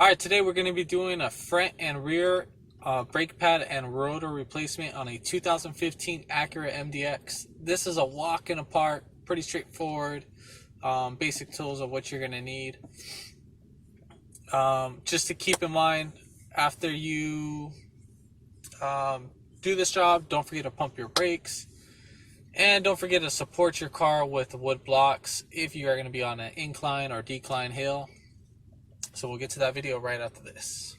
Alright, today we're going to be doing a front and rear brake pad and rotor replacement on a 2015 Acura MDX. This is a walk in the park, pretty straightforward, basic tools of what you're going to need. Just to keep in mind, after you do this job, don't forget to pump your brakes. And don't forget to support your car with wood blocks if you are going to be on an incline or decline hill. So we'll get to that video right after this.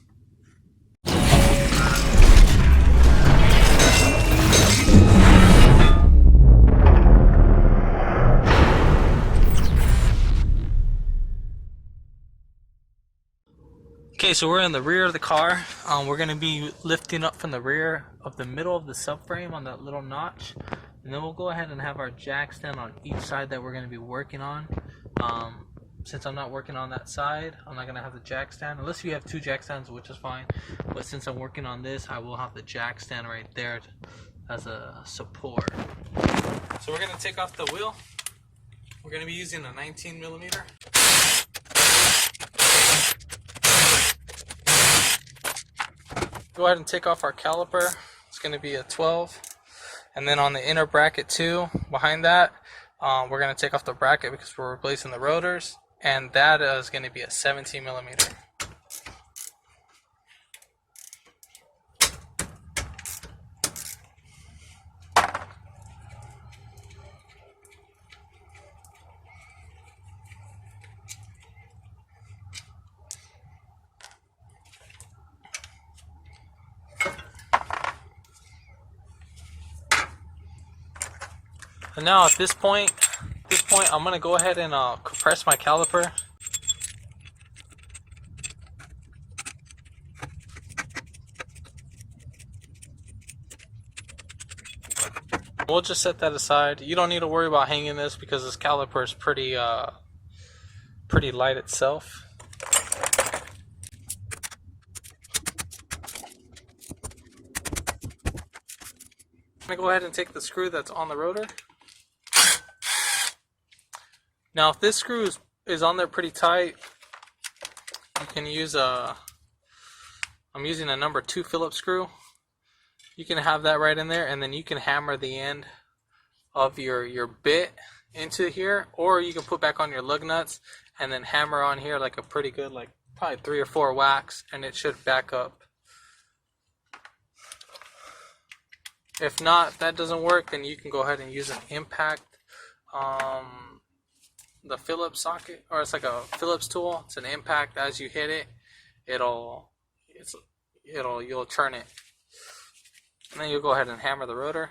Okay, so we're in the rear of the car. We're going to be lifting up from the rear of the middle of the subframe on that little notch. And then we'll go ahead and have our jack stand on each side that we're going to be working on. Since I'm not working on that side, I'm not going to have the jack stand, unless you have two jack stands, which is fine. But since I'm working on this, I will have the jack stand right there as a support. So we're going to take off the wheel. We're going to be using a 19 millimeter. Go ahead and take off our caliper. It's going to be a 12. And then on the inner bracket too, behind that, we're going to take off the bracket because we're replacing the rotors. And that is going to be a 17 millimeter. And now at this point, I'm going to go ahead and compress my caliper. We'll just set that aside. You don't need to worry about hanging this because this caliper is pretty light itself. I'm going to go ahead and take the screw that's on the rotor. Now if this screw is on there pretty tight, you can use I'm using a number 2 Phillips screw. You can have that right in there, and then you can hammer the end of your bit into here, or you can put back on your lug nuts and then hammer on here like a pretty good, like probably 3 or 4 whacks, and it should back up. If not, if that doesn't work, then you can go ahead and use an impact. The Phillips socket, or it's like a Phillips tool. It's an impact. As you hit it, you'll turn it, and then you'll go ahead and hammer the rotor.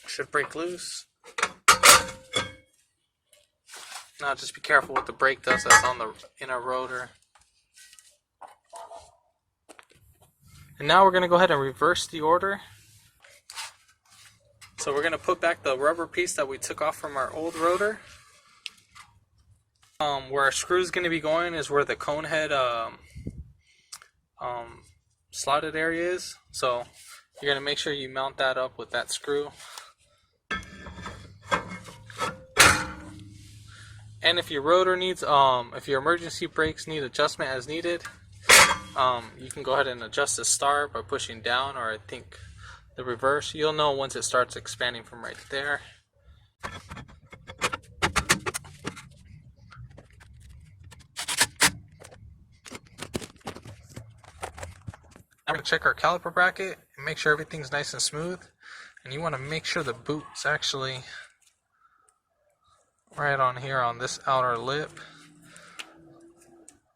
Should break loose. Now just be careful with the brake dust that's on the inner rotor. And now we're going to go ahead and reverse the order. So we're going to put back the rubber piece that we took off from our old rotor. Where our screw is going to be going is where the cone head slotted area is. So you're going to make sure you mount that up with that screw. And if your rotor needs, if your emergency brakes need adjustment as needed, you can go ahead and adjust the start by pushing down, or I think the reverse. You'll know once it starts expanding from right there. I'm going to check our caliper bracket and make sure everything's nice and smooth. And you want to make sure the boot's actually right on here on this outer lip.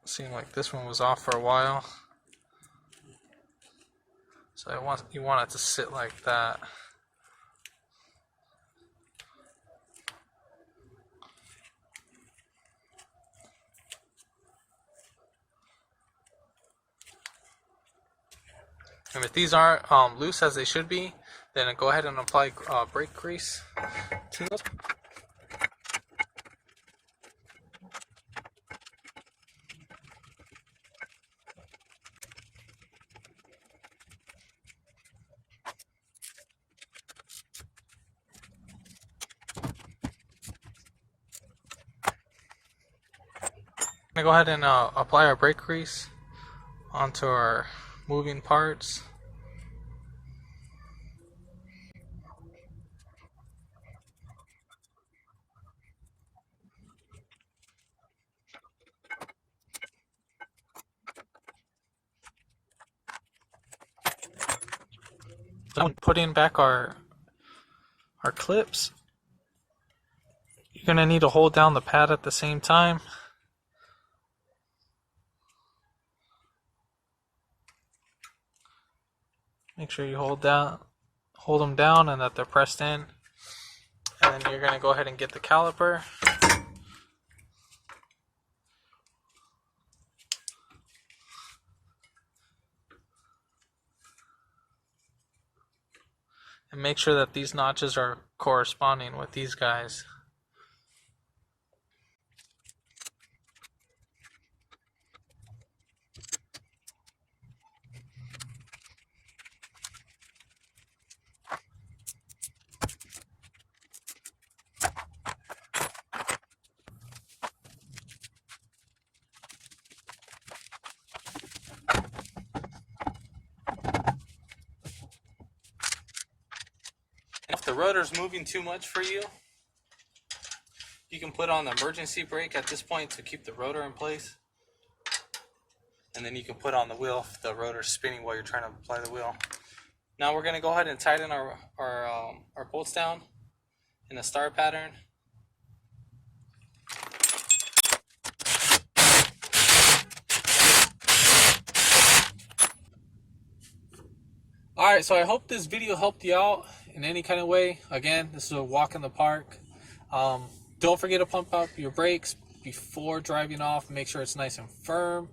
Seemed like this one was off for a while. So you want it to sit like that. And if these aren't loose as they should be, then go ahead and apply brake grease to those. I'm gonna go ahead and apply our brake grease onto our moving parts. Then putting back our clips, you're gonna need to hold down the pad at the same time. Make sure you hold them down and that they're pressed in. And then you're gonna go ahead and get the caliper. And make sure that these notches are corresponding with these guys. If the rotor's moving too much for you, you can put on the emergency brake at this point to keep the rotor in place. And then you can put on the wheel if the rotor's spinning while you're trying to apply the wheel. Now we're going to go ahead and tighten our bolts down in a star pattern. Alright, so I hope this video helped you out in any kind of way. Again, this is a walk in the park. Don't forget to pump up your brakes before driving off. Make sure it's nice and firm.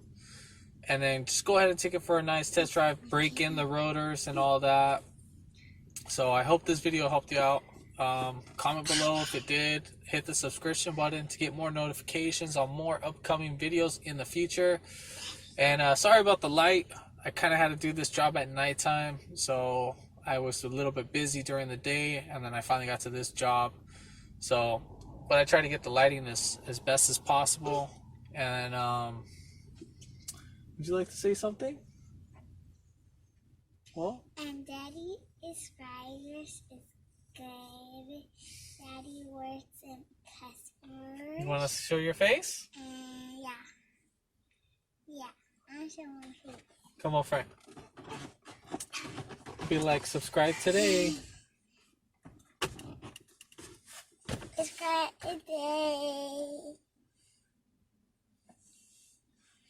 And then just go ahead and take it for a nice test drive. Break in the rotors and all that. So I hope this video helped you out. Comment below if it did. Hit the subscription button to get more notifications on more upcoming videos in the future. And sorry about the light. I kind of had to do this job at nighttime, so I was a little bit busy during the day, and then I finally got to this job. So, but I try to get the lighting as best as possible. And would you like to say something? Well? And Daddy is Friars is good. Daddy works in customers. You want us to show your face? Yeah. Yeah, I'm showing my face. Come on, Frank. Be like, subscribe today. Subscribe today.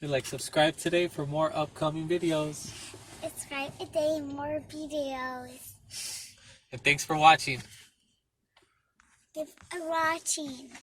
Be like, subscribe today for more upcoming videos. Subscribe today, more videos. And thanks for watching. Thanks for watching.